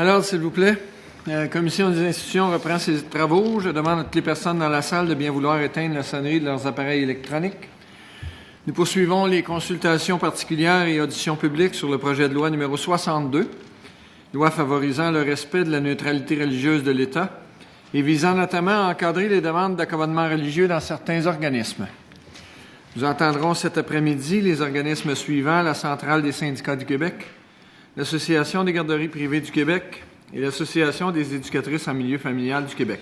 Alors, s'il vous plaît, la Commission des institutions reprend ses travaux. Je demande à toutes les personnes dans la salle de bien vouloir éteindre la sonnerie de leurs appareils électroniques. Nous poursuivons les consultations particulières et auditions publiques sur le projet de loi numéro 62, loi favorisant le respect de la neutralité religieuse de l'État et visant notamment à encadrer les demandes d'accommodement religieux dans certains organismes. Nous entendrons cet après-midi les organismes suivants: la Centrale des syndicats du Québec, l'Association des garderies privées du Québec et l'Association des éducatrices en milieu familial du Québec.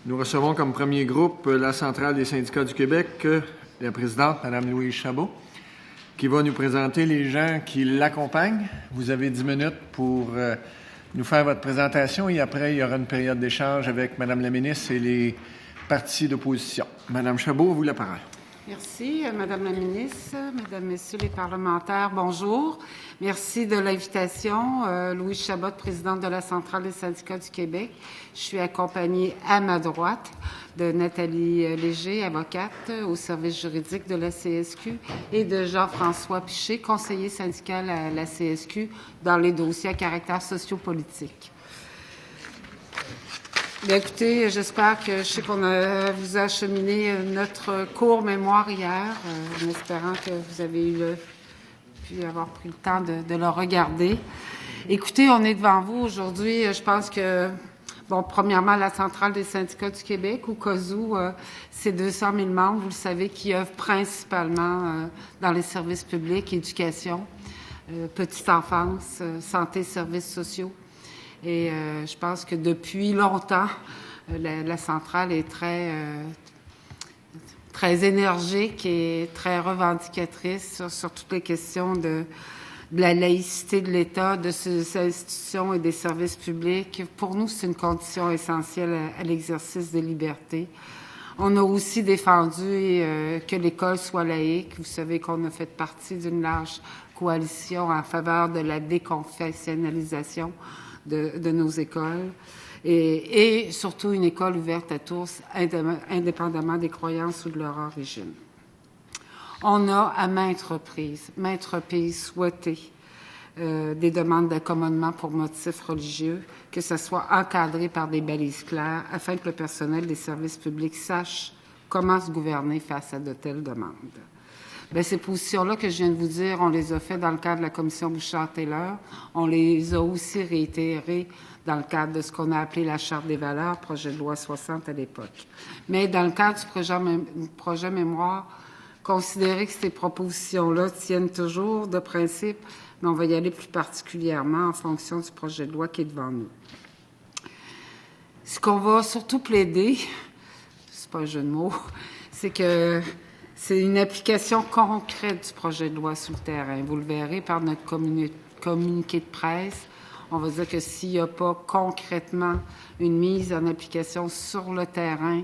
Nous recevons comme premier groupe la Centrale des syndicats du Québec, la présidente, Mme Louise Chabot, qui va nous présenter les gens qui l'accompagnent. Vous avez 10 minutes pour nous faire votre présentation et après, il y aura une période d'échange avec Mme la ministre et les partis d'opposition. Mme Chabot, vous la parole. Merci, Madame la ministre, Mesdames, Messieurs les parlementaires, bonjour. Merci de l'invitation. Louise Chabot, présidente de la Centrale des syndicats du Québec. Je suis accompagnée à ma droite de Nathalie Léger, avocate au service juridique de la CSQ, et de Jean-François Piché, conseiller syndical à la CSQ dans les dossiers à caractère sociopolitique. Bien, écoutez, j'espère que je sais qu'on vous a acheminé notre court mémoire hier, en espérant que vous avez pu avoir pris le temps de le regarder. Écoutez, on est devant vous aujourd'hui. Je pense que, bon, premièrement, la Centrale des syndicats du Québec, ou COSU, c'est 200 000 membres, vous le savez, qui œuvrent principalement dans les services publics, éducation, petite enfance, santé, services sociaux. Et je pense que depuis longtemps, la centrale est très énergique et très revendicatrice sur toutes les questions de la laïcité de l'État, de ses institutions et des services publics. Pour nous, c'est une condition essentielle à l'exercice des libertés. On a aussi défendu que l'école soit laïque. Vous savez qu'on a fait partie d'une large coalition en faveur de la déconfessionnalisation de nos écoles et surtout une école ouverte à tous, indépendamment des croyances ou de leur origine. On a à maintes reprises souhaité des demandes d'accommodement pour motifs religieux, que ce soit encadré par des balises claires afin que le personnel des services publics sache comment se gouverner face à de telles demandes. Bien, ces positions-là que je viens de vous dire, on les a fait dans le cadre de la commission Bouchard-Taylor. On les a aussi réitérées dans le cadre de ce qu'on a appelé la Charte des valeurs, projet de loi 60 à l'époque. Mais dans le cadre du projet mémoire, considérer que ces propositions-là tiennent toujours de principe, mais on va y aller plus particulièrement en fonction du projet de loi qui est devant nous. Ce qu'on va surtout plaider, c'est pas un jeu de mots, c'est que c'est une application concrète du projet de loi sur le terrain. Vous le verrez par notre communiqué de presse. On va dire que s'il n'y a pas concrètement une mise en application sur le terrain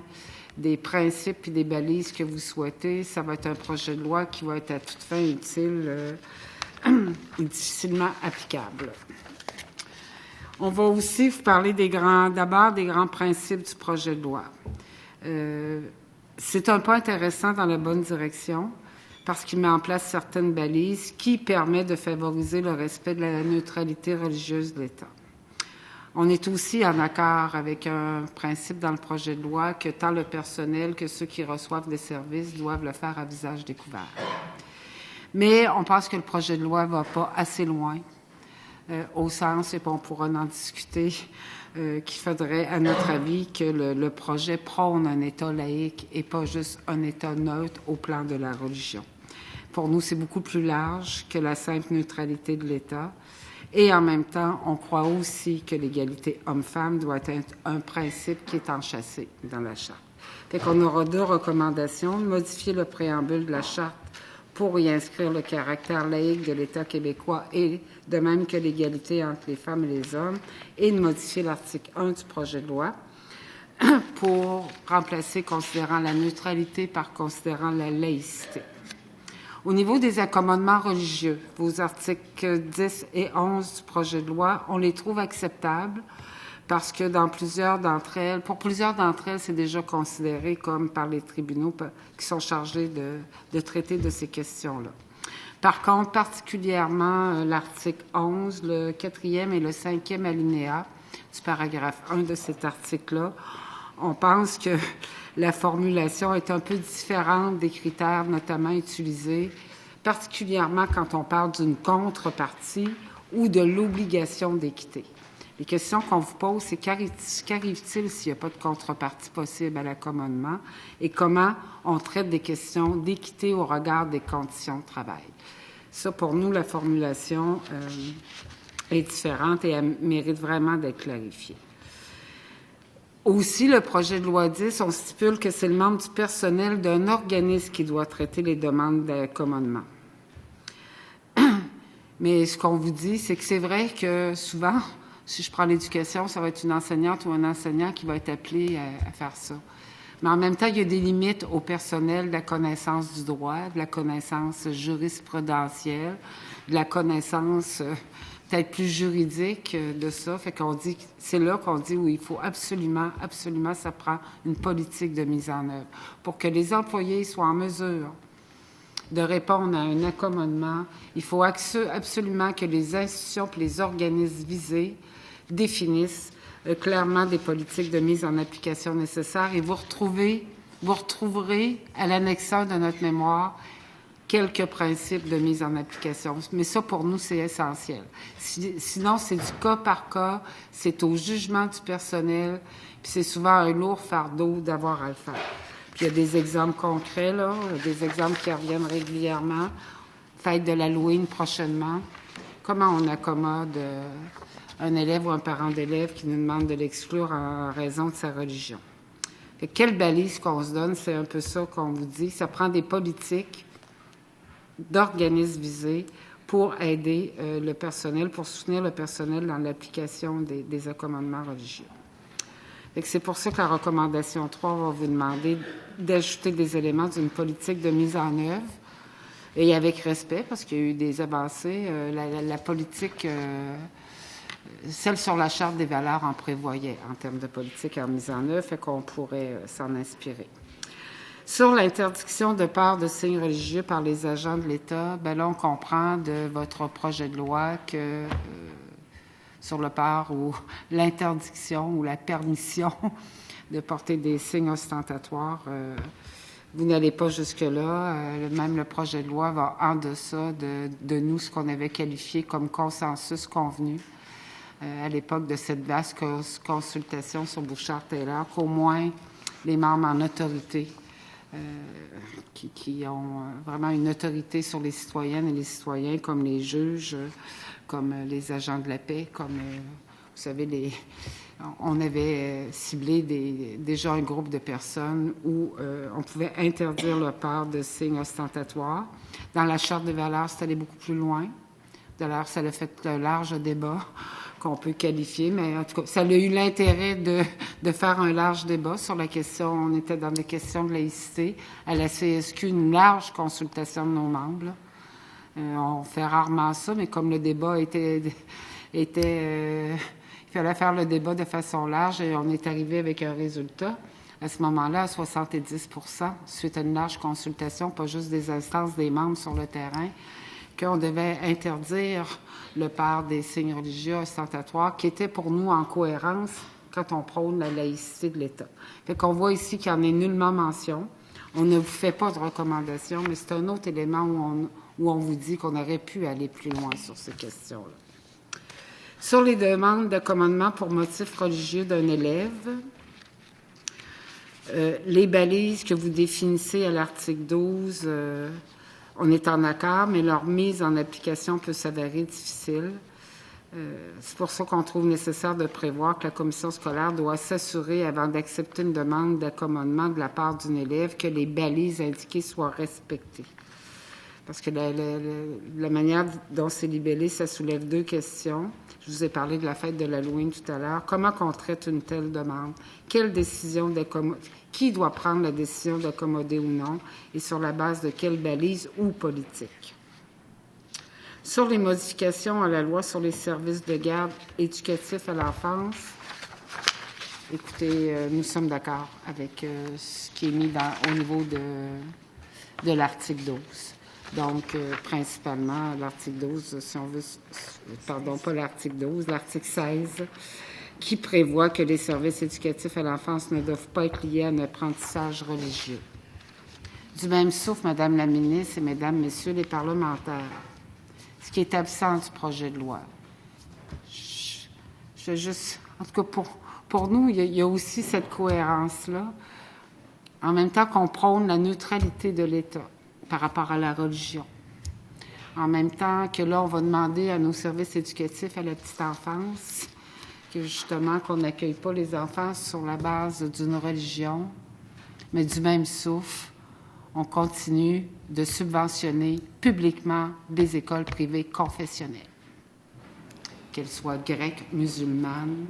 des principes et des balises que vous souhaitez, ça va être un projet de loi qui va être à toute fin utile et difficilement applicable. On va aussi vous parler d'abord des grands principes du projet de loi. C'est un pas intéressant dans la bonne direction parce qu'il met en place certaines balises qui permettent de favoriser le respect de la neutralité religieuse de l'État. On est aussi en accord avec un principe dans le projet de loi que tant le personnel que ceux qui reçoivent des services doivent le faire à visage découvert. Mais on pense que le projet de loi ne va pas assez loin, au sens, et on pourra en discuter, qu'il faudrait, à notre avis, que le projet prône un État laïque et pas juste un État neutre au plan de la religion. Pour nous, c'est beaucoup plus large que la simple neutralité de l'État. Et en même temps, on croit aussi que l'égalité homme-femme doit être un principe qui est enchâssé dans la Charte. Fait qu'on aura 2 recommandations: modifier le préambule de la Charte pour y inscrire le caractère laïque de l'État québécois et de même que l'égalité entre les femmes et les hommes, et de modifier l'article 1 du projet de loi pour remplacer considérant la neutralité par considérant la laïcité. Au niveau des accommodements religieux, vos articles 10 et 11 du projet de loi, on les trouve acceptables parce que pour plusieurs d'entre elles, c'est déjà considéré comme par les tribunaux qui sont chargés de traiter de ces questions-là. Par contre, particulièrement l'article 11, le 4e et le 5e alinéa du paragraphe 1 de cet article-là, on pense que la formulation est un peu différente des critères notamment utilisés, particulièrement quand on parle d'une contrepartie ou de l'obligation d'équité. Les questions qu'on vous pose, c'est qu'arrive-t-il s'il n'y a pas de contrepartie possible à l'accommodement et comment on traite des questions d'équité au regard des conditions de travail. Ça, pour nous, la formulation est différente et elle mérite vraiment d'être clarifiée. Aussi, le projet de loi 10, on stipule que c'est le membre du personnel d'un organisme qui doit traiter les demandes d'accommodement. Mais ce qu'on vous dit, c'est que c'est vrai que souvent, si je prends l'éducation, ça va être une enseignante ou un enseignant qui va être appelé à faire ça. Mais en même temps, il y a des limites au personnel de la connaissance du droit, de la connaissance jurisprudentielle, de la connaissance peut-être plus juridique de ça. Fait qu'on dit, c'est là qu'on dit où il faut absolument, ça prend une politique de mise en œuvre pour que les employés soient en mesure de répondre à un accommodement. Il faut absolument que les institutions et les organismes visés définissent clairement des politiques de mise en application nécessaires. Et vous retrouverez à l'annexe 1 de notre mémoire quelques principes de mise en application. Mais ça, pour nous, c'est essentiel. Sinon, c'est du cas par cas, c'est au jugement du personnel, puis c'est souvent un lourd fardeau d'avoir à le faire. Puis il y a des exemples concrets, là, des exemples qui reviennent régulièrement. Fête de l'Halloween prochainement. Comment on accommode un élève ou un parent d'élève qui nous demande de l'exclure en raison de sa religion? Fait que quelle balise qu'on se donne, c'est un peu ça qu'on vous dit. Ça prend des politiques d'organismes visés pour aider le personnel, pour soutenir le personnel dans l'application des accommodements religieux. C'est pour ça que la recommandation 3 va vous demander d'ajouter des éléments d'une politique de mise en œuvre et avec respect, parce qu'il y a eu des avancées. La politique, celle sur la Charte des valeurs en prévoyait en termes de politique en mise en œuvre, fait qu'on pourrait s'en inspirer. Sur l'interdiction de port de signes religieux par les agents de l'État, ben là, on comprend de votre projet de loi que sur le port ou l'interdiction ou la permission de porter des signes ostentatoires, vous n'allez pas jusque-là. Même le projet de loi va en deçà de nous, ce qu'on avait qualifié comme consensus convenu à l'époque de cette vaste consultation sur Bouchard-Taylor, qu'au moins les membres en autorité qui ont vraiment une autorité sur les citoyennes et les citoyens, comme les juges, comme les agents de la paix, comme, vous savez, on avait ciblé déjà un groupe de personnes où on pouvait interdire le port de signes ostentatoires. Dans la Charte des valeurs, c'est allé beaucoup plus loin. D'ailleurs, ça a fait un large débat qu'on peut qualifier, mais en tout cas, ça a eu l'intérêt de faire un large débat sur la question. On était dans des questions de laïcité. À la CSQ, une large consultation de nos membres. On fait rarement ça, mais comme le débat était il fallait faire le débat de façon large et on est arrivé avec un résultat. À ce moment-là, à 70%, suite à une large consultation, pas juste des instances des membres sur le terrain, qu'on devait interdire le port des signes religieux ostentatoires, qui était pour nous en cohérence quand on prône la laïcité de l'État. Fait qu'on voit ici qu'il n'y en est nullement mention. On ne vous fait pas de recommandation, mais c'est un autre élément où on vous dit qu'on aurait pu aller plus loin sur ces questions-là. Sur les demandes d'accommodement pour motifs religieux d'un élève, les balises que vous définissez à l'article 12, on est en accord, mais leur mise en application peut s'avérer difficile. C'est pour ça qu'on trouve nécessaire de prévoir que la commission scolaire doit s'assurer, avant d'accepter une demande d'accommodement de la part d'un élève, que les balises indiquées soient respectées. Parce que la manière dont c'est libellé, ça soulève deux questions. Je vous ai parlé de la fête de l'Halloween tout à l'heure. Comment on traite une telle demande? Quelle décision d'accommoder? Qui doit prendre la décision d'accommoder ou non? Et sur la base de quelle balise ou politique? Sur les modifications à la loi sur les services de garde éducatifs à l'enfance, écoutez, nous sommes d'accord avec ce qui est mis au niveau de l'article 12. Donc, principalement, l'article 12, si on veut... Pardon, pas l'article 12, l'article 16, qui prévoit que les services éducatifs à l'enfance ne doivent pas être liés à un apprentissage religieux. Du même souffle, Madame la ministre et Mesdames, Messieurs les parlementaires, ce qui est absent du projet de loi. En tout cas, pour nous, il y a aussi cette cohérence-là, en même temps qu'on prône la neutralité de l'État par rapport à la religion. En même temps que là, on va demander à nos services éducatifs à la petite enfance que justement qu'on n'accueille pas les enfants sur la base d'une religion, mais du même souffle, on continue de subventionner publiquement des écoles privées confessionnelles, qu'elles soient grecques, musulmanes.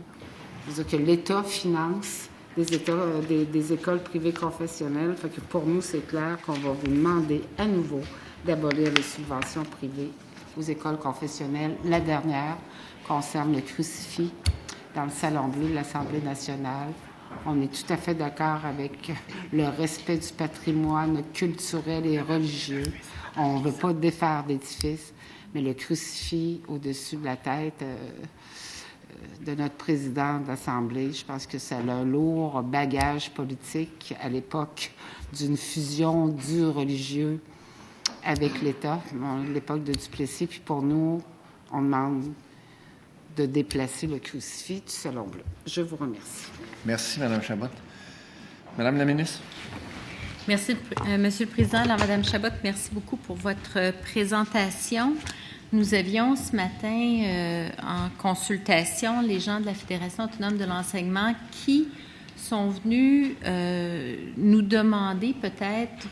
C'est-à-dire que l'État finance des écoles privées confessionnelles. Fait que pour nous, c'est clair qu'on va vous demander à nouveau d'abolir les subventions privées aux écoles confessionnelles. La dernière concerne le crucifix dans le Salon Bleu de l'Assemblée nationale. On est tout à fait d'accord avec le respect du patrimoine culturel et religieux. On ne veut pas défaire d'édifices, mais le crucifix au-dessus de la tête de notre président de l'Assemblée, je pense que ça a un lourd bagage politique à l'époque d'une fusion du religieux avec l'État, l'époque de Duplessis. Puis pour nous, on demande de déplacer le crucifix du Salon Bleu. Je vous remercie. Merci, Mme Chabot. Madame la ministre. Merci, Monsieur le Président. Alors, Madame Chabot, merci beaucoup pour votre présentation. Nous avions ce matin en consultation les gens de la Fédération autonome de l'enseignement qui sont venus nous demander peut-être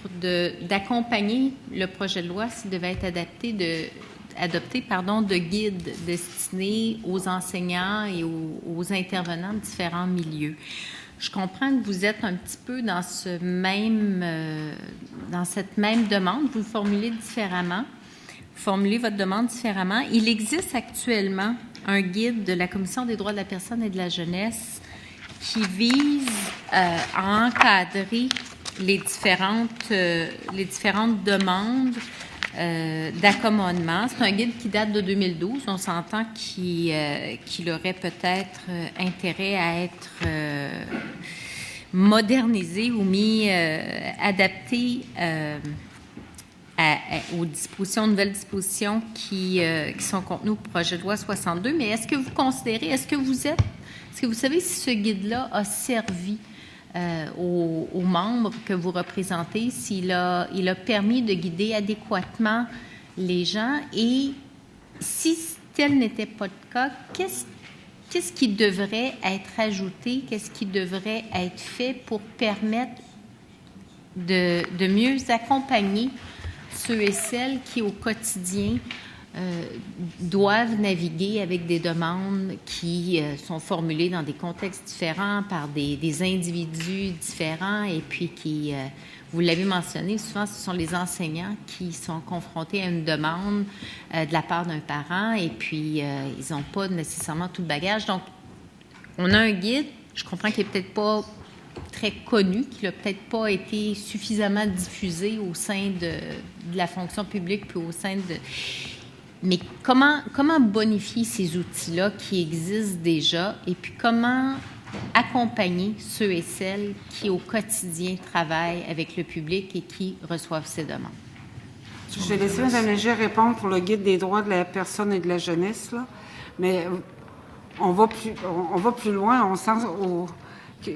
d'accompagner le projet de loi s'il devait être adopté de guides destinés aux enseignants et aux intervenants de différents milieux. Je comprends que vous êtes un petit peu dans cette même demande. Vous le formulez différemment. Vous formulez votre demande différemment. Il existe actuellement un guide de la Commission des droits de la personne et de la jeunesse qui vise à encadrer les différentes demandes d'accommodement. C'est un guide qui date de 2012. On s'entend qu'il aurait peut-être intérêt à être modernisé ou adapté aux nouvelles dispositions qui sont contenues au projet de loi 62. Mais est-ce que vous considérez, est-ce que vous savez si ce guide-là a servi aux membres que vous représentez, s'il a permis de guider adéquatement les gens, et si tel n'était pas le cas, qu'est-ce qui devrait être ajouté, qu'est-ce qui devrait être fait pour permettre de mieux accompagner ceux et celles qui, au quotidien, doivent naviguer avec des demandes qui sont formulées dans des contextes différents par des individus différents, et puis qui, vous l'avez mentionné, souvent ce sont les enseignants qui sont confrontés à une demande de la part d'un parent, et puis ils n'ont pas nécessairement tout le bagage. Donc, on a un guide, je comprends qu'il n'est peut-être pas très connu, qu'il n'a peut-être pas été suffisamment diffusé au sein de la fonction publique, puis au sein de... Mais comment bonifier ces outils-là qui existent déjà, et puis comment accompagner ceux et celles qui, au quotidien, travaillent avec le public et qui reçoivent ces demandes? Je vais laisser Mme Léger répondre pour le guide des droits de la personne et de la jeunesse, là. Mais on va plus loin,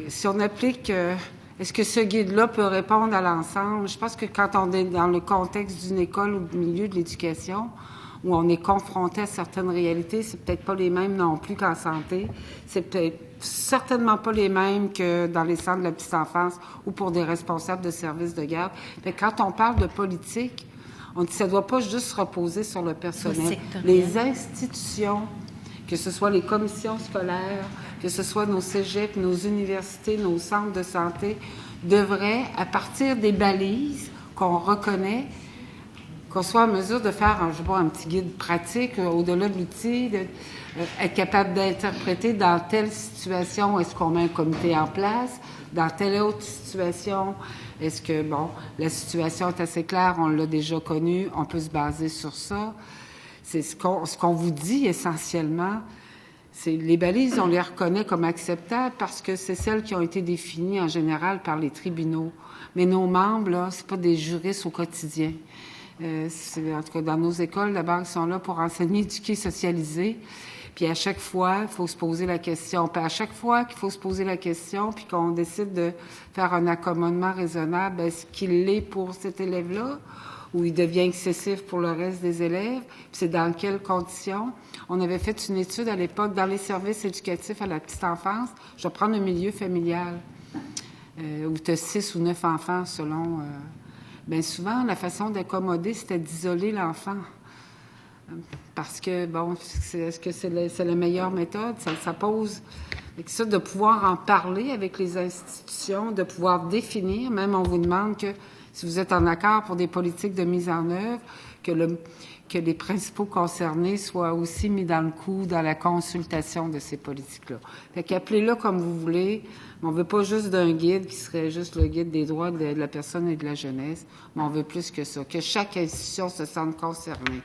si on applique... est-ce que ce guide-là peut répondre à l'ensemble? Je pense que quand on est dans le contexte d'une école ou du milieu de l'éducation, où on est confronté à certaines réalités, c'est peut-être pas les mêmes non plus qu'en santé. C'est peut-être certainement pas les mêmes que dans les centres de la petite enfance ou pour des responsables de services de garde. Mais quand on parle de politique, ça ne doit pas juste reposer sur le personnel. Les institutions, que ce soit les commissions scolaires, que ce soit nos cégeps, nos universités, nos centres de santé, devraient, à partir des balises qu'on reconnaît, qu'on soit en mesure de faire, je sais pas, un petit guide pratique au-delà de l'outil, être capable d'interpréter dans telle situation, est-ce qu'on met un comité en place, dans telle autre situation, est-ce que, bon, la situation est assez claire, on l'a déjà connue, on peut se baser sur ça. C'est ce qu'on vous dit essentiellement. Les balises, on les reconnaît comme acceptables parce que c'est celles qui ont été définies en général par les tribunaux. Mais nos membres, là, c'est pas des juristes au quotidien. En tout cas, dans nos écoles, d'abord, ils sont là pour enseigner, éduquer, socialiser. Puis à chaque fois, il faut se poser la question. Puis à chaque fois qu'il faut se poser la question, puis qu'on décide de faire un accommodement raisonnable, est-ce qu'il l'est pour cet élève-là ou il devient excessif pour le reste des élèves? Puis c'est dans quelles conditions? On avait fait une étude à l'époque dans les services éducatifs à la petite enfance. Je vais prendre le milieu familial, où tu as 6 ou 9 enfants selon... bien souvent, la façon d'accommoder, c'était d'isoler l'enfant. Parce que, bon, est-ce que c'est la meilleure méthode? Ça pose... ça, de pouvoir en parler avec les institutions, de pouvoir définir, même on vous demande que, si vous êtes en accord pour des politiques de mise en œuvre, que les principaux concernés soient aussi mis dans le coup dans la consultation de ces politiques-là. Fait qu'appelez-le comme vous voulez. On veut pas juste d'un guide qui serait juste le guide des droits de la personne et de la jeunesse, mais on veut plus que ça, que chaque institution se sente concernée.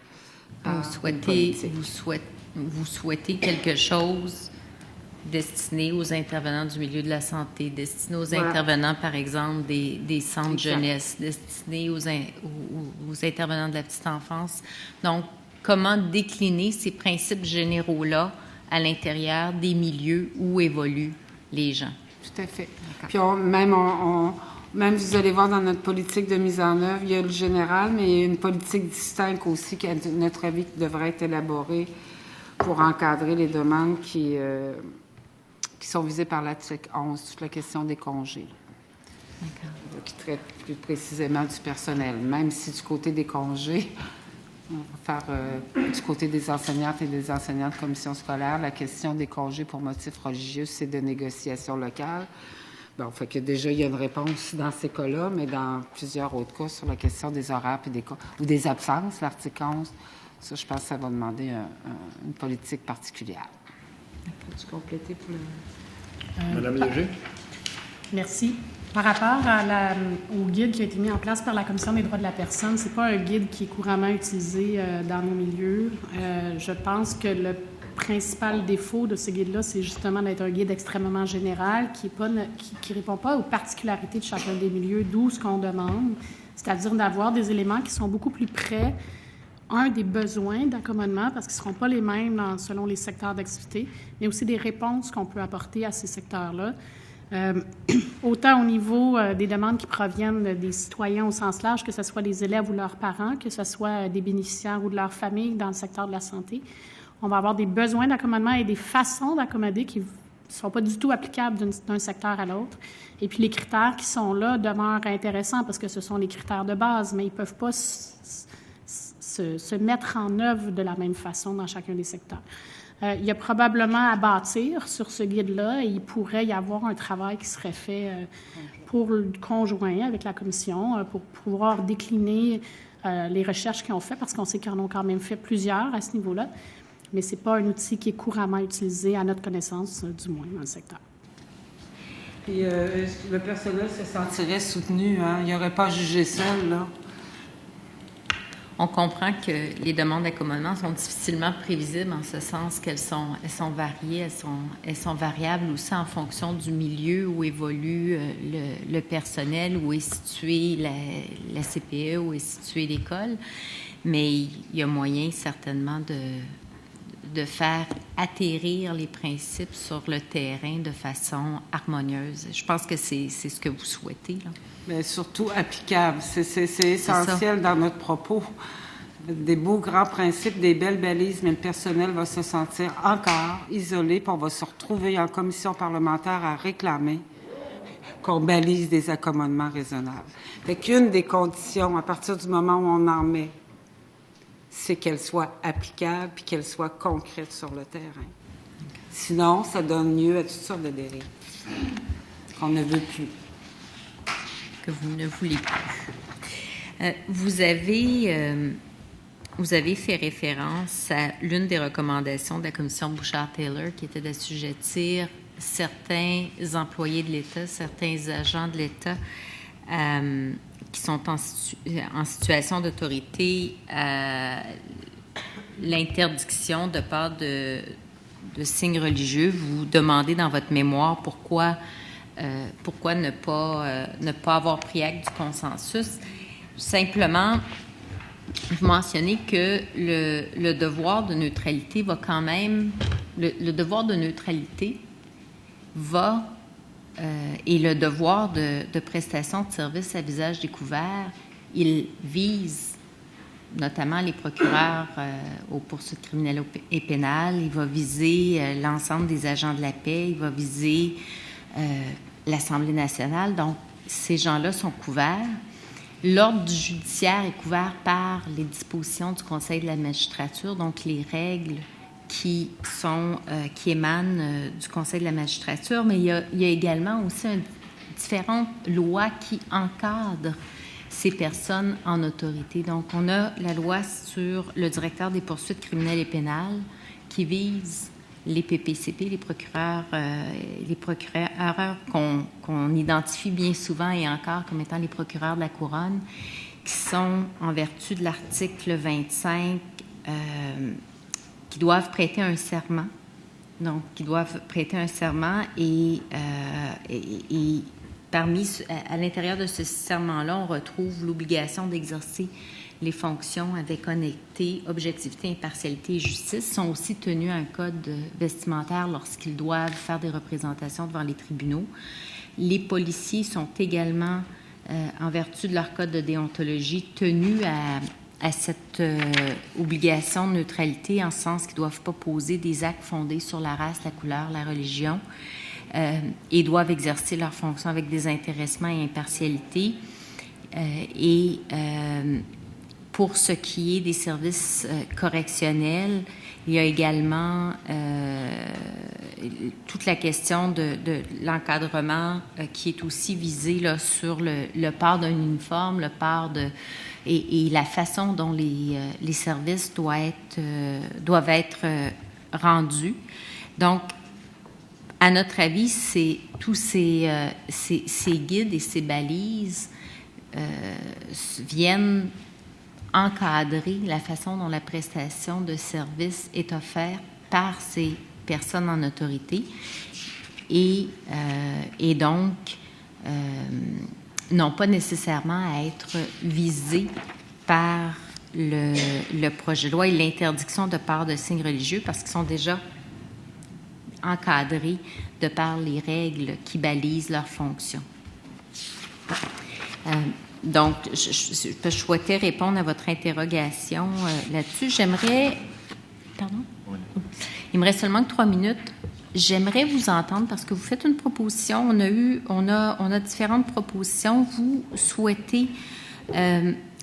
Vous souhaitez quelque chose destiné aux intervenants du milieu de la santé, destiné aux intervenants, par exemple, des centres jeunesse, destiné aux intervenants de la petite enfance. Donc, comment décliner ces principes généraux-là à l'intérieur des milieux où évoluent les gens? Tout à fait. Puis même vous allez voir dans notre politique de mise en œuvre, il y a le général, mais il y a une politique distincte aussi qui, à notre avis, qui devrait être élaborée pour encadrer les demandes qui sont visées par l'article 11, toute la question des congés. D'accord. Qui traite plus précisément du personnel. Même si du côté des congés, on va faire du côté des enseignantes et des enseignants de commission scolaire, la question des congés pour motifs religieux, c'est de négociation locale. Bon, fait que déjà, il y a une réponse dans ces cas-là, mais dans plusieurs autres cas, sur la question des horaires ou des absences, l'article 11, ça, je pense que ça va demander une politique particulière. Peux-tu compléter pour le... Madame Léger? Merci. Par rapport au guide qui a été mis en place par la Commission des droits de la personne, c'est pas un guide qui est couramment utilisé dans nos milieux. Je pense que le principal défaut de ce guide-là, c'est justement d'être un guide extrêmement général qui répond pas aux particularités de chacun des milieux, d'où ce qu'on demande, c'est-à-dire d'avoir des éléments qui sont beaucoup plus près, des besoins d'accommodement, parce qu'ils ne seront pas les mêmes selon les secteurs d'activité, mais aussi des réponses qu'on peut apporter à ces secteurs-là. Autant au niveau des demandes qui proviennent des citoyens au sens large, que ce soit des élèves ou leurs parents, que ce soit des bénéficiaires ou de leur famille dans le secteur de la santé. On va avoir des besoins d'accommodement et des façons d'accommoder qui ne sont pas du tout applicables d'un secteur à l'autre. Et puis les critères qui sont là demeurent intéressants parce que ce sont les critères de base, mais ils ne peuvent pas se mettre en œuvre de la même façon dans chacun des secteurs. Il y a probablement à bâtir sur ce guide-là et il pourrait y avoir un travail qui serait fait pour le conjoint avec la commission pour pouvoir décliner les recherches qu'ils ont faites parce qu'on sait qu'ils en ont quand même fait plusieurs à ce niveau-là. Mais ce n'est pas un outil qui est couramment utilisé, à notre connaissance, du moins, dans le secteur. Puis le personnel se sentirait soutenu, hein? Il n'y aurait pas jugé seul, là. On comprend que les demandes d'accommodement sont difficilement prévisibles en ce sens qu'elles sont variées, elles sont variables aussi en fonction du milieu où évolue le personnel, où est située la CPE, où est située l'école. Mais il y a moyen certainement de faire atterrir les principes sur le terrain de façon harmonieuse. Je pense que c'est ce que vous souhaitez, là. Mais surtout applicable. C'est essentiel dans notre propos. Des beaux grands principes, des belles balises, mais le personnel va se sentir encore isolé, puis on va se retrouver en commission parlementaire à réclamer qu'on balise des accommodements raisonnables. Fait qu'une des conditions, à partir du moment où on en met, c'est qu'elle soit applicable puis qu'elle soit concrète sur le terrain. Sinon, ça donne lieu à toutes sortes de dérives qu'on ne veut plus. Que vous ne voulez plus. Vous avez fait référence à l'une des recommandations de la commission Bouchard-Taylor qui était d'assujettir certains employés de l'État, certains agents de l'État qui sont en situation d'autorité à l'interdiction de part de signes religieux. Vous demandez dans votre mémoire pourquoi ne pas avoir pris acte du consensus. Simplement, vous mentionnez que le devoir de neutralité va quand même... Le devoir de neutralité va... et le devoir de prestation de services à visage découvert, il vise notamment les procureurs aux poursuites criminelles et pénales, il va viser l'ensemble des agents de la paix, il va viser l'Assemblée nationale. Donc, ces gens-là sont couverts. L'ordre judiciaire est couvert par les dispositions du Conseil de la magistrature, donc les règles qui émanent du Conseil de la magistrature, mais il y a également aussi différentes lois qui encadrent ces personnes en autorité. Donc, on a la loi sur le directeur des poursuites criminelles et pénales qui vise les PPCP, les procureurs qu'on identifie bien souvent et encore comme étant les procureurs de la Couronne, qui sont, en vertu de l'article 25, qui doivent prêter un serment. Donc, qui doivent prêter un serment et à l'intérieur de ce serment-là, on retrouve l'obligation d'exercer les fonctions avec honnêteté, objectivité, impartialité et justice. Ils sont aussi tenus à un code vestimentaire lorsqu'ils doivent faire des représentations devant les tribunaux. Les policiers sont également, en vertu de leur code de déontologie, tenus à cette obligation de neutralité, en ce sens qu'ils ne doivent pas poser des actes fondés sur la race, la couleur, la religion, et doivent exercer leurs fonctions avec désintéressement et impartialité. Pour ce qui est des services correctionnels, il y a également toute la question de l'encadrement qui est aussi visé là, sur le port d'un uniforme, le port et la façon dont les services doivent être rendus. Donc, à notre avis, tous ces guides et ces balises viennent encadrer la façon dont la prestation de service est offerte par ces personnes en autorité et donc n'ont pas nécessairement à être visées par le projet de loi et l'interdiction de part de signes religieux parce qu'ils sont déjà encadrés de par les règles qui balisent leurs fonctions. Donc, je souhaitais répondre à votre interrogation là-dessus. Pardon? Il me reste seulement que 3 minutes. J'aimerais vous entendre parce que vous faites une proposition. On a différentes propositions. Vous souhaitez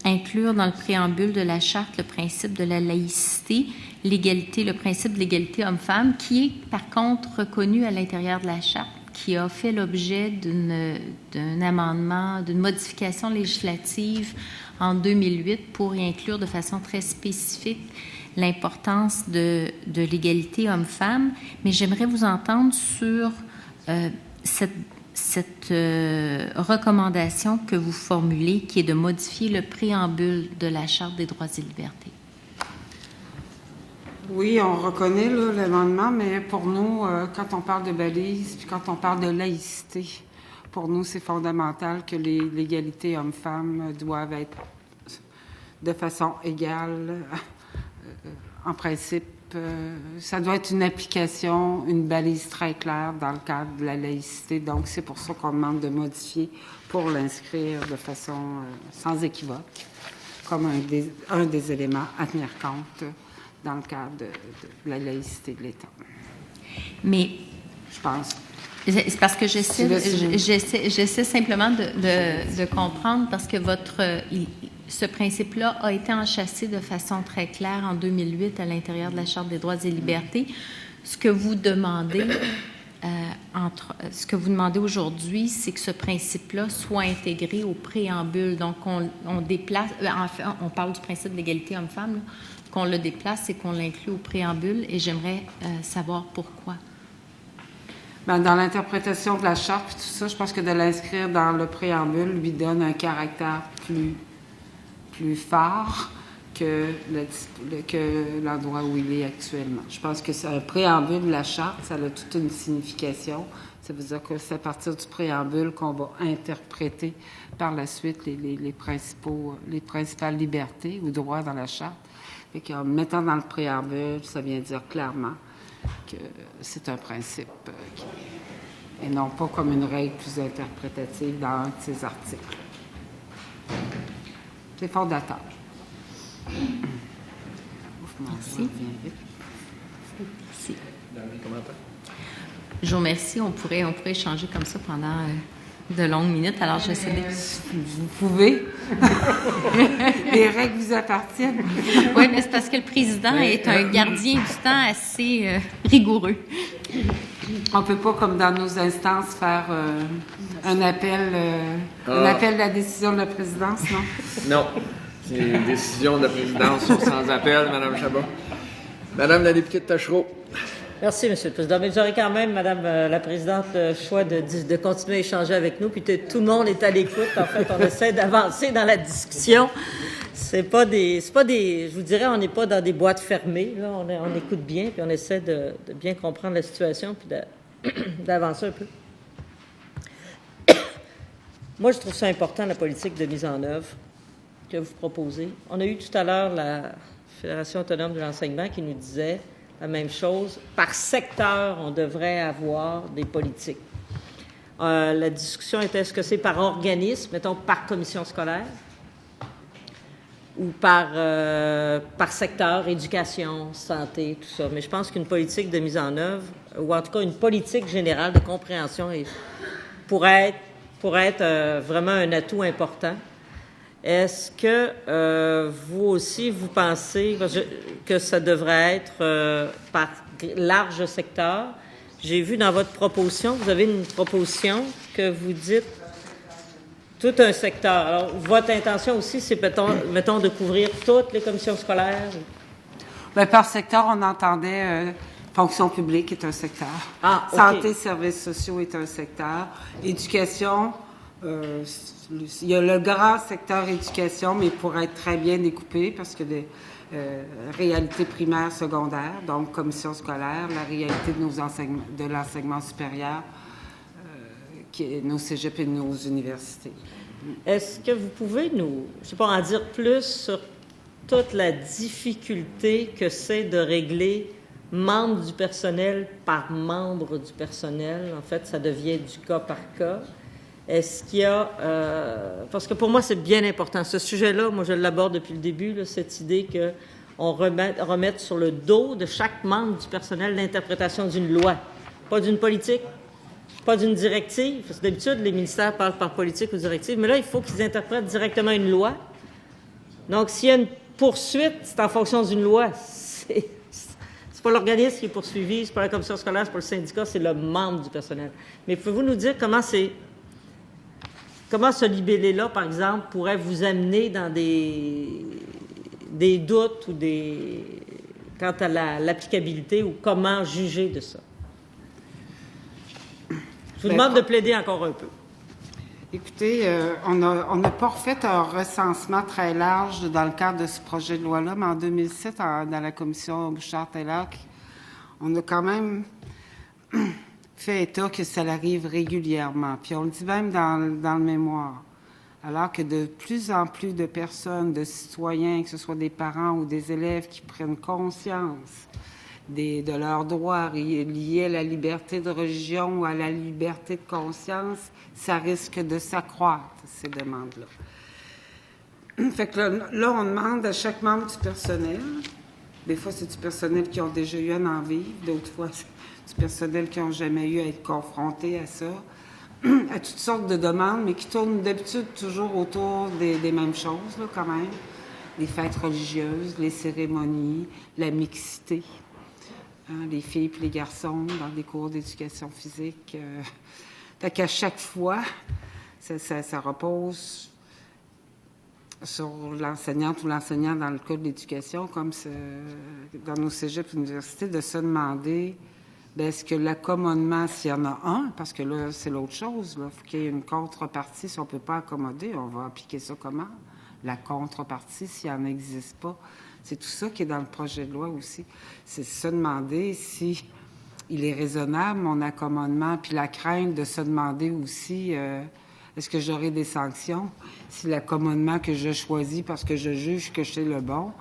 inclure dans le préambule de la charte le principe de la laïcité, l'égalité, le principe de l'égalité homme-femme, qui est par contre reconnu à l'intérieur de la charte, qui a fait l'objet d'un amendement, d'une modification législative en 2008 pour y inclure de façon très spécifique l'importance de l'égalité homme-femme. Mais j'aimerais vous entendre sur cette recommandation que vous formulez, qui est de modifier le préambule de la Charte des droits et libertés. Oui, on reconnaît là, l'amendement, mais pour nous, quand on parle de balises, puis quand on parle de laïcité, pour nous, c'est fondamental que l'égalité hommes-femmes doivent être de façon égale. En principe, ça doit être une application, une balise très claire dans le cadre de la laïcité. Donc, c'est pour ça qu'on demande de modifier pour l'inscrire de façon sans équivoque, comme un des éléments à tenir compte dans le cadre de la laïcité de l'État. Mais je pense. C'est parce que j'essaie simplement de comprendre, parce que ce principe-là a été enchâssé de façon très claire en 2008 à l'intérieur de la Charte des droits et libertés. Ce que vous demandez ce que vous demandez aujourd'hui, c'est que ce principe-là soit intégré au préambule. Donc, on déplace, enfin, on parle du principe de l'égalité homme-femme, là, qu'on le déplace et qu'on l'inclut au préambule, et j'aimerais savoir pourquoi. Bien, dans l'interprétation de la charte, tout ça, je pense que de l'inscrire dans le préambule lui donne un caractère plus fort que l'endroit où il est actuellement. Je pense que c'est un préambule de la charte, ça a toute une signification. Ça veut dire que c'est à partir du préambule qu'on va interpréter par la suite les principales libertés ou droits dans la charte. Et qu'en mettant dans le préambule, ça vient dire clairement que c'est un principe et non pas comme une règle plus interprétative dans un de ces articles. C'est fondateur. Merci. Merci. Je vous remercie. On pourrait échanger comme ça pendant de longues minutes. Alors, je sais. Vous pouvez. Les règles vous appartiennent. Oui, mais c'est parce que le président est un gardien du temps assez rigoureux. On ne peut pas, comme dans nos instances, faire un appel de la décision de la présidence, non? Non. Les décisions de la présidence sont sans appel, Mme Chabot. Madame la députée de Taschereau. Merci, M. le Président. Mais j'aurais quand même, Madame la Présidente, le choix de continuer à échanger avec nous, puis tout le monde est à l'écoute. En fait, on essaie d'avancer dans la discussion. C'est pas des, je vous dirais, on n'est pas dans des boîtes fermées. Là, on écoute bien, puis on essaie de bien comprendre la situation, puis d'avancer un peu. Moi, je trouve ça important, la politique de mise en œuvre que vous proposez. On a eu tout à l'heure la Fédération autonome de l'enseignement qui nous disait la même chose. Par secteur, on devrait avoir des politiques. La discussion était, est-ce que c'est par organisme, mettons par commission scolaire, ou par secteur, éducation, santé, tout ça. Mais je pense qu'une politique de mise en œuvre, ou en tout cas une politique générale de compréhension pourrait être vraiment un atout important. Est-ce que vous aussi, vous pensez que ça devrait être par large secteur? J'ai vu dans votre proposition, vous avez une proposition que vous dites tout un secteur. Alors, votre intention aussi, c'est, mettons, de couvrir toutes les commissions scolaires? Bien, par secteur, on entendait fonction publique est un secteur. Ah, okay. Santé, services sociaux est un secteur. Éducation, il y a le grand secteur éducation, mais il pourrait être très bien découpé parce que les réalités primaires, secondaires, donc commission scolaire, la réalité de l'enseignement supérieur, nos cégeps et nos universités. Est-ce que vous pouvez je sais pas, en dire plus sur toute la difficulté que c'est de régler membre du personnel par membre du personnel? En fait, ça devient du cas par cas. Est-ce qu'il y a... parce que pour moi, c'est bien important. Ce sujet-là, moi, je l'aborde depuis le début, là, cette idée qu'on remette sur le dos de chaque membre du personnel l'interprétation d'une loi, pas d'une politique, pas d'une directive. Parce que d'habitude, les ministères parlent par politique ou directive, mais là, il faut qu'ils interprètent directement une loi. Donc, s'il y a une poursuite, c'est en fonction d'une loi. C'est pas l'organisme qui est poursuivi, c'est pas la commission scolaire, c'est pas le syndicat, c'est le membre du personnel. Mais pouvez-vous nous dire comment ce libellé-là, par exemple, pourrait vous amener dans des doutes ou quant à l'applicabilité ou comment juger de ça? Je vous demande de plaider encore un peu. Écoutez, on n'a pas refait un recensement très large dans le cadre de ce projet de loi-là, mais en 2007, dans la commission Bouchard-Taylor, on a quand même fait état que ça arrive régulièrement. Puis on le dit même dans le mémoire. Alors que de plus en plus de personnes, de citoyens, que ce soit des parents ou des élèves qui prennent conscience de leurs droits liés à la liberté de religion ou à la liberté de conscience, ça risque de s'accroître, ces demandes-là. Fait que là, on demande à chaque membre du personnel, des fois c'est du personnel qui ont déjà eu un envie, d'autres fois c'est du personnel qui n'ont jamais eu à être confrontés à ça, à toutes sortes de demandes, mais qui tournent d'habitude toujours autour des mêmes choses, là, quand même. Les fêtes religieuses, les cérémonies, la mixité. les filles et les garçons dans des cours d'éducation physique. Fait qu'à chaque fois, ça repose sur l'enseignante ou l'enseignant dans le cas de l'éducation, comme dans nos cégeps et universités, de se demander est-ce que l'accommodement, s'il y en a un, parce que là, c'est l'autre chose, il faut qu'il y ait une contrepartie. Si on ne peut pas accommoder, on va appliquer ça comment? La contrepartie, s'il n'en existe pas. C'est tout ça qui est dans le projet de loi aussi. C'est se demander si il est raisonnable, mon accommodement, puis la crainte de se demander aussi est-ce que j'aurai des sanctions si l'accommodement que je choisis parce que je juge que c'est le bon,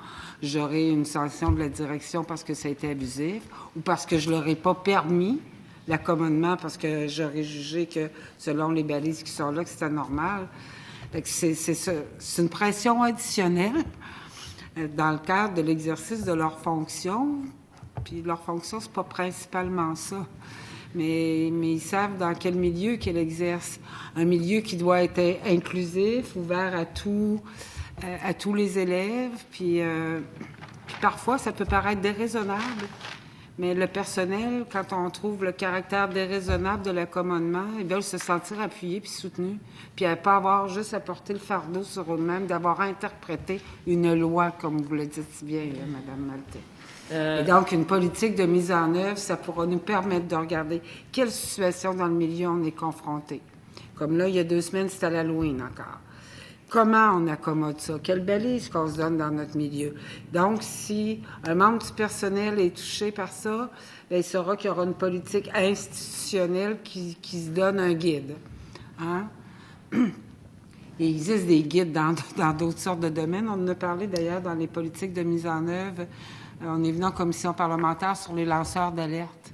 j'aurai une sanction de la direction parce que ça a été abusif ou parce que je ne leur ai pas permis l'accommodement parce que j'aurais jugé que, selon les balises qui sont là, que c'était normal. C'est une pression additionnelle dans le cadre de l'exercice de leur fonction. Puis leur fonction, c'est pas principalement ça. Mais ils savent dans quel milieu qu'ils exercent. Un milieu qui doit être inclusif, ouvert à tous les élèves. Puis parfois, ça peut paraître déraisonnable. Mais le personnel, quand on trouve le caractère déraisonnable de l'accommodement, ils veulent se sentir appuyés puis soutenus. Puis à pas avoir juste à porter le fardeau sur eux-mêmes, d'avoir interprété une loi, comme vous le dites si bien, là, Mme Maltais. Et donc, une politique de mise en œuvre, ça pourra nous permettre de regarder quelle situation dans le milieu on est confronté. Comme là, il y a 2 semaines, c'était l'Halloween encore. Comment on accommode ça? Quelle balise qu'on se donne dans notre milieu? Donc, si un membre du personnel est touché par ça, bien, il saura qu'il y aura une politique institutionnelle qui se donne un guide. Hein? Il existe des guides dans d'autres sortes de domaines. On en a parlé d'ailleurs dans les politiques de mise en œuvre. On est venu en commission parlementaire sur les lanceurs d'alerte.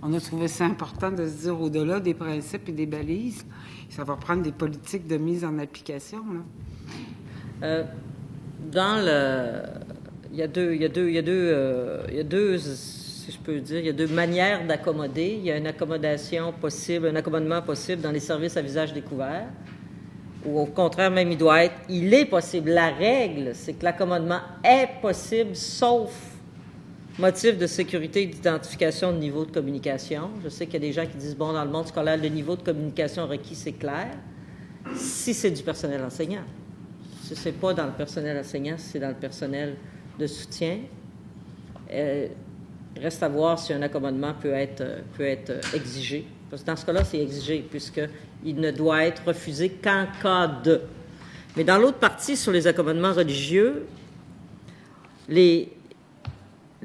On a trouvé ça important de se dire, au-delà des principes et des balises, ça va prendre des politiques de mise en application. Là. Il y a deux, si je peux dire, il y a 2 manières d'accommoder. Il y a une accommodation possible, un accommodement possible dans les services à visage découvert, ou au contraire, même il est possible. La règle, c'est que l'accommodement est possible, sauf motif de sécurité et d'identification de niveau de communication. Je sais qu'il y a des gens qui disent, dans le monde scolaire, le niveau de communication requis, c'est clair. Si c'est du personnel enseignant. Si c'est pas dans le personnel enseignant, si c'est dans le personnel de soutien. Reste à voir si un accommodement peut être exigé. Parce que dans ce cas-là, c'est exigé, puisqu'il ne doit être refusé qu'en cas de. Mais dans l'autre partie, sur les accommodements religieux,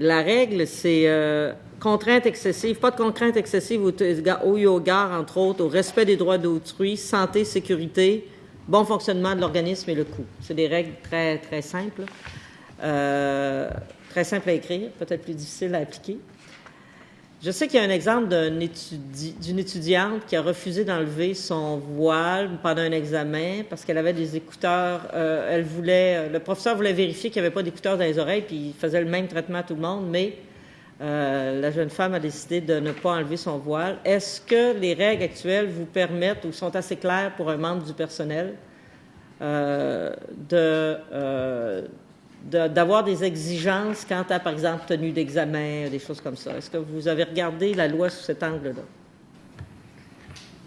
la règle, c'est contrainte excessive, pas de contrainte excessive au yoga, entre autres, au respect des droits d'autrui, santé, sécurité, bon fonctionnement de l'organisme et le coût. C'est des règles très, très simples. Très simple à écrire, peut-être plus difficile à appliquer. Je sais qu'il y a un exemple d'une étudiante qui a refusé d'enlever son voile pendant un examen parce qu'elle avait des écouteurs. Le professeur voulait vérifier qu'il n'y avait pas d'écouteurs dans les oreilles, puis il faisait le même traitement à tout le monde, mais la jeune femme a décidé de ne pas enlever son voile. Est-ce que les règles actuelles vous permettent ou sont assez claires pour un membre du personnel d'avoir des exigences quant à, par exemple, tenue d'examen, des choses comme ça? Est-ce que vous avez regardé la loi sous cet angle-là?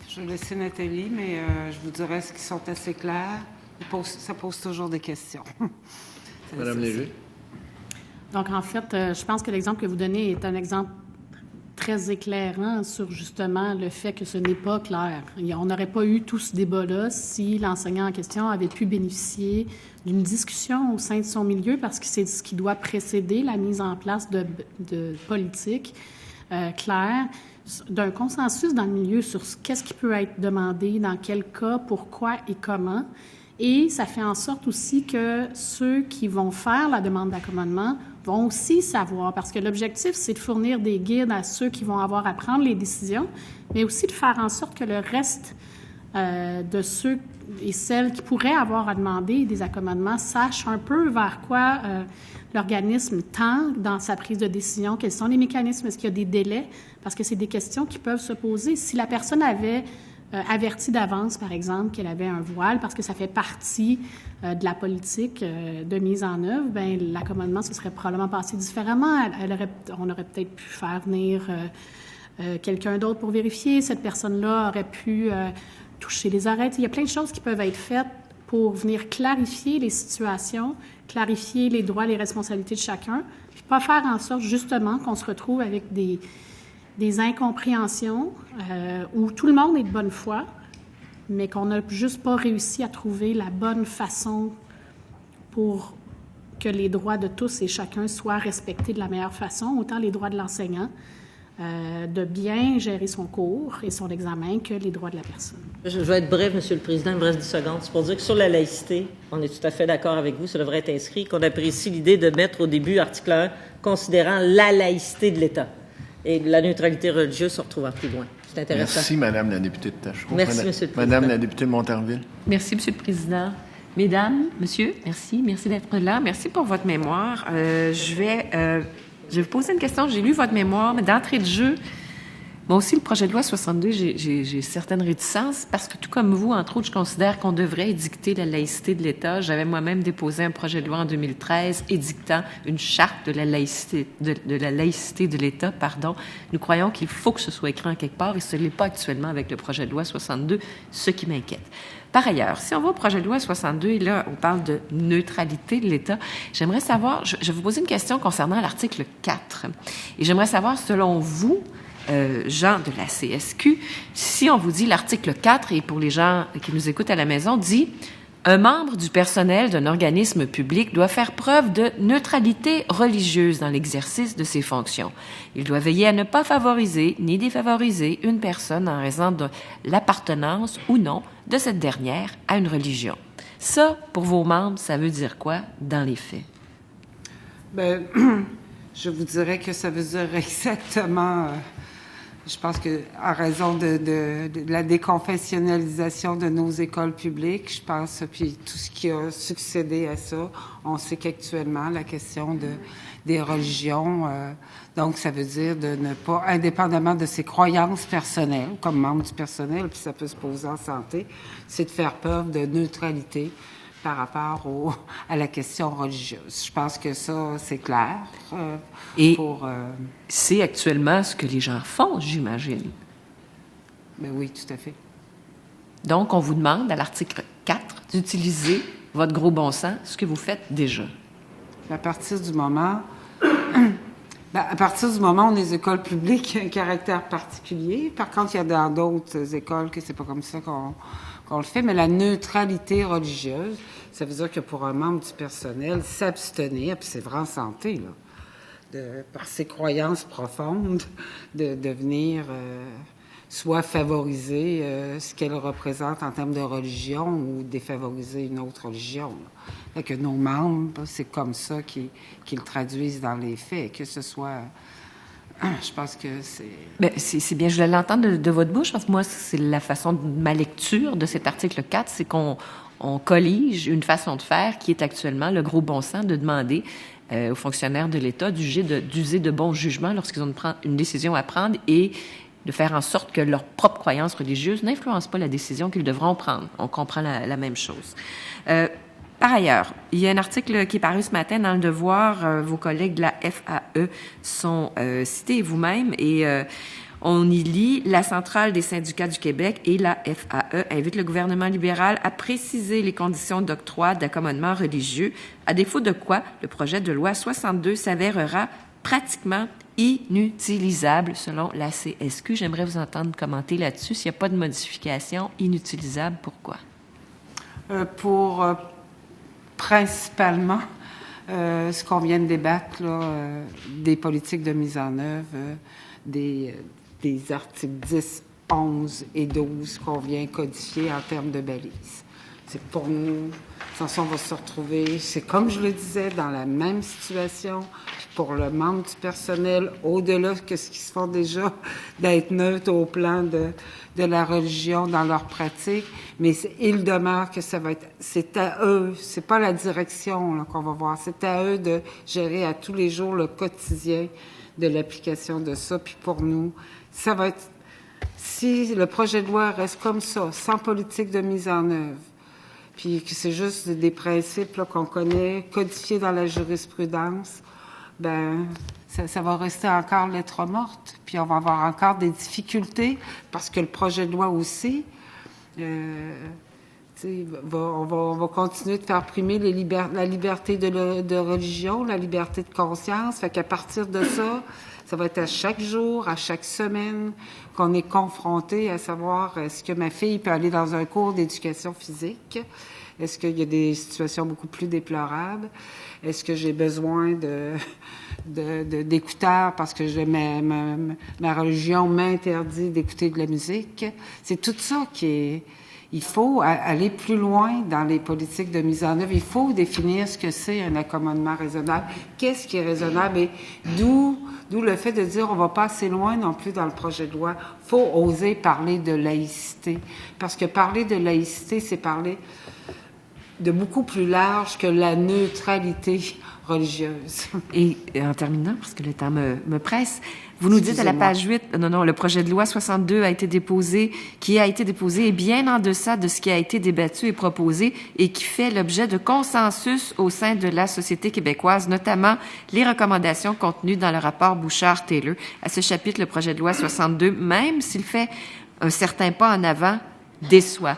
Je vais laisser Nathalie, mais je vous dirais ce qu'ils sont assez clairs. Ça pose toujours des questions. Madame Léger. Donc, en fait, je pense que l'exemple que vous donnez est un exemple très éclairant sur justement le fait que ce n'est pas clair. On n'aurait pas eu tout ce débat-là si l'enseignant en question avait pu bénéficier d'une discussion au sein de son milieu, parce que c'est ce qui doit précéder la mise en place de politiques claires, d'un consensus dans le milieu sur qu'est-ce qui peut être demandé, dans quel cas, pourquoi et comment. Et ça fait en sorte aussi que ceux qui vont faire la demande d'accommodement vont aussi savoir, parce que l'objectif, c'est de fournir des guides à ceux qui vont avoir à prendre les décisions, mais aussi de faire en sorte que le reste de ceux et celles qui pourraient avoir à demander des accommodements sachent un peu vers quoi l'organisme tend dans sa prise de décision, quels sont les mécanismes, est-ce qu'il y a des délais, parce que c'est des questions qui peuvent se poser. Si la personne avait averti d'avance, par exemple, qu'elle avait un voile, parce que ça fait partie de la politique de mise en œuvre, bien, l'accommodement se serait probablement passé différemment. On aurait peut-être pu faire venir quelqu'un d'autre pour vérifier. Cette personne-là aurait pu toucher les oreilles. Il y a plein de choses qui peuvent être faites pour venir clarifier les situations, clarifier les droits, les responsabilités de chacun, puis pas faire en sorte, justement, qu'on se retrouve avec des incompréhensions où tout le monde est de bonne foi, mais qu'on n'a juste pas réussi à trouver la bonne façon pour que les droits de tous et chacun soient respectés de la meilleure façon, autant les droits de l'enseignant, de bien gérer son cours et son examen, que les droits de la personne. Je vais être bref, Monsieur le Président, il me reste 10 secondes. C'est pour dire que sur la laïcité, on est tout à fait d'accord avec vous, ça devrait être inscrit, qu'on apprécie l'idée de mettre au début, article 1, considérant la laïcité de l'État. Et la neutralité religieuse se retrouvera plus loin. C'est intéressant. Merci, Madame la députée de Tachereau. Merci, Monsieur le Président. Madame la députée de Montarville. Merci, Monsieur le Président. Mesdames, Monsieur, merci d'être là. Merci pour votre mémoire. Je vais vous poser une question. J'ai lu votre mémoire, mais d'entrée de jeu, moi aussi, le projet de loi 62, j'ai certaines réticences parce que tout comme vous, entre autres, je considère qu'on devrait édicter la laïcité de l'État. J'avais moi-même déposé un projet de loi en 2013 édictant une charte de la laïcité de l'État. Nous croyons qu'il faut que ce soit écrit en quelque part et ce n'est pas actuellement avec le projet de loi 62, ce qui m'inquiète. Par ailleurs, si on va au projet de loi 62, et là, on parle de neutralité de l'État, j'aimerais savoir, je vais vous poser une question concernant l'article 4. Et j'aimerais savoir, selon vous, Jean de la CSQ, si on vous dit l'article 4, et pour les gens qui nous écoutent à la maison, dit « Un membre du personnel d'un organisme public doit faire preuve de neutralité religieuse dans l'exercice de ses fonctions. Il doit veiller à ne pas favoriser ni défavoriser une personne en raison de l'appartenance ou non de cette dernière à une religion. » Ça, pour vos membres, ça veut dire quoi dans les faits? Bien, je vous dirais que ça veut dire exactement... je pense que, en raison de la déconfessionnalisation de nos écoles publiques, je pense, puis tout ce qui a succédé à ça, on sait qu'actuellement, la question des religions, donc ça veut dire de ne pas, indépendamment de ses croyances personnelles, comme membre du personnel, puis ça peut se poser en santé, c'est de faire preuve de neutralité par rapport à la question religieuse. Je pense que ça, c'est clair. Et c'est actuellement ce que les gens font, j'imagine. Ben oui, tout à fait. Donc, on vous demande, à l'article 4, d'utiliser votre gros bon sens, ce que vous faites déjà. À partir du moment... à partir du moment où les écoles publiques ont un caractère particulier, par contre, il y a dans d'autres écoles que c'est pas comme ça qu'on le fait, mais la neutralité religieuse, ça veut dire que pour un membre du personnel, s'abstenir, puis c'est vrai en santé, là, par ses croyances profondes, de venir soit favoriser ce qu'elle représente en termes de religion ou défavoriser une autre religion. Là. Fait que nos membres, c'est comme ça qu'ils le traduisent dans les faits, que ce soit... Je pense que c'est... Bien, c'est bien, je voulais l'entendre de votre bouche, parce que moi, c'est la façon de ma lecture de cet article 4, c'est qu'on collige une façon de faire qui est actuellement le gros bon sens de demander aux fonctionnaires de l'État d'user de bon jugement lorsqu'ils ont une décision à prendre et de faire en sorte que leur propre croyance religieuse n'influence pas la décision qu'ils devront prendre. On comprend la même chose. Par ailleurs, il y a un article qui est paru ce matin dans Le Devoir. Vos collègues de la FAE sont cités, vous-même, et on y lit « La Centrale des syndicats du Québec et la FAE invitent le gouvernement libéral à préciser les conditions d'octroi d'accommodement religieux, à défaut de quoi le projet de loi 62 s'avérera pratiquement inutilisable selon la CSQ. » J'aimerais vous entendre commenter là-dessus. S'il n'y a pas de modification, inutilisable, pourquoi? Principalement, ce qu'on vient de débattre, là, des politiques de mise en œuvre, des articles 10, 11 et 12 qu'on vient codifier en termes de balises. C'est pour nous, de toute façon, on va se retrouver, c'est comme je le disais, dans la même situation, pour le membre du personnel, au-delà que ce qu'ils se font déjà, d'être neutre au plan de la religion dans leur pratique, mais il demeure que ça va être, c'est à eux, c'est pas la direction là, qu'on va voir, c'est à eux de gérer à tous les jours le quotidien de l'application de ça, puis pour nous, ça va être si le projet de loi reste comme ça, sans politique de mise en œuvre, puis que c'est juste des principes là, qu'on connaît, codifiés dans la jurisprudence, ben ça va rester encore lettre morte, puis on va avoir encore des difficultés, parce que le projet de loi aussi, on va continuer de faire primer la liberté de religion, la liberté de conscience, fait qu'à partir de ça, ça va être à chaque jour, à chaque semaine, qu'on est confronté à savoir est-ce que ma fille peut aller dans un cours d'éducation physique? Est-ce qu'il y a des situations beaucoup plus déplorables? Est-ce que j'ai besoin d'écouteurs parce que ma religion m'interdit d'écouter de la musique? C'est tout ça qui est... Il faut aller plus loin dans les politiques de mise en œuvre. Il faut définir ce que c'est un accommodement raisonnable. Qu'est-ce qui est raisonnable? Et d'où le fait de dire on va pas assez loin non plus dans le projet de loi. Faut oser parler de laïcité. Parce que parler de laïcité, c'est parler de beaucoup plus large que la neutralité religieuse. Et en terminant, parce que le temps me presse, vous nous dites à la page 8, non, le projet de loi 62 a été déposé est bien en deçà de ce qui a été débattu et proposé et qui fait l'objet de consensus au sein de la société québécoise, notamment les recommandations contenues dans le rapport Bouchard-Taylor. À ce chapitre, le projet de loi 62, même s'il fait un certain pas en avant, déçoit.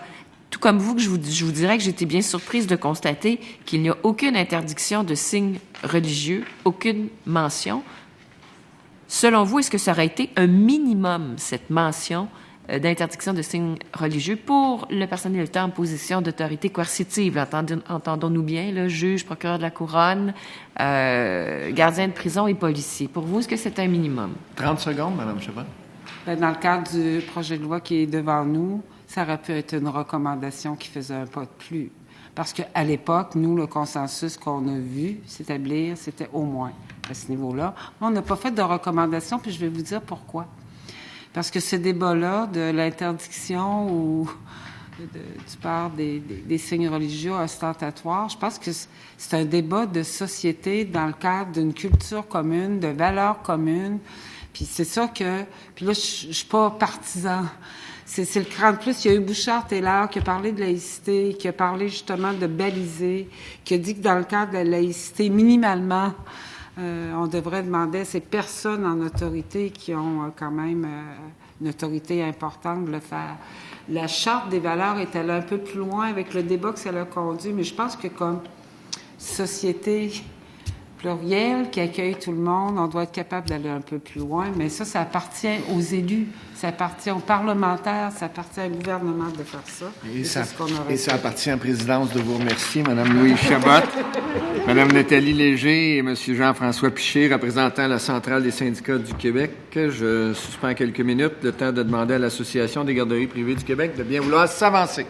Tout comme vous, je vous dirais que j'étais bien surprise de constater qu'il n'y a aucune interdiction de signes religieux, aucune mention. Selon vous, est-ce que ça aurait été un minimum, cette mention d'interdiction de signes religieux pour le personnel de l'État en position d'autorité coercitive? Entendons-nous bien, là, juge, procureur de la couronne, gardien de prison et policier. Pour vous, est-ce que c'est un minimum? 30 secondes, Mme Chabot. Ben, dans le cadre du projet de loi qui est devant nous, ça aurait pu être une recommandation qui faisait un pas de plus. Parce qu'à l'époque, nous, le consensus qu'on a vu s'établir, c'était au moins à ce niveau-là. On n'a pas fait de recommandation, puis je vais vous dire pourquoi. Parce que ce débat-là de l'interdiction ou du part des signes religieux ostentatoires, je pense que c'est un débat de société dans le cadre d'une culture commune, de valeurs communes. Puis c'est ça que... Puis là, je suis pas partisan. C'est le cran de plus. Il y a eu Bouchard-Taylor qui a parlé de laïcité, qui a parlé justement de baliser, qui a dit que dans le cadre de la laïcité, minimalement, on devrait demander à ces personnes en autorité qui ont quand même une autorité importante de le faire. La Charte des valeurs est allée un peu plus loin avec le débat que ça l'a conduit, mais je pense que comme société plurielle qui accueille tout le monde, on doit être capable d'aller un peu plus loin, mais ça appartient aux élus, ça appartient aux parlementaires, ça appartient au gouvernement de faire ça. Et ça appartient à la présidence de vous remercier, Mme Louise Chabot, Mme Nathalie Léger et M. Jean-François Piché, représentant la Centrale des syndicats du Québec. Je suspends quelques minutes le temps de demander à l'Association des garderies privées du Québec de bien vouloir s'avancer.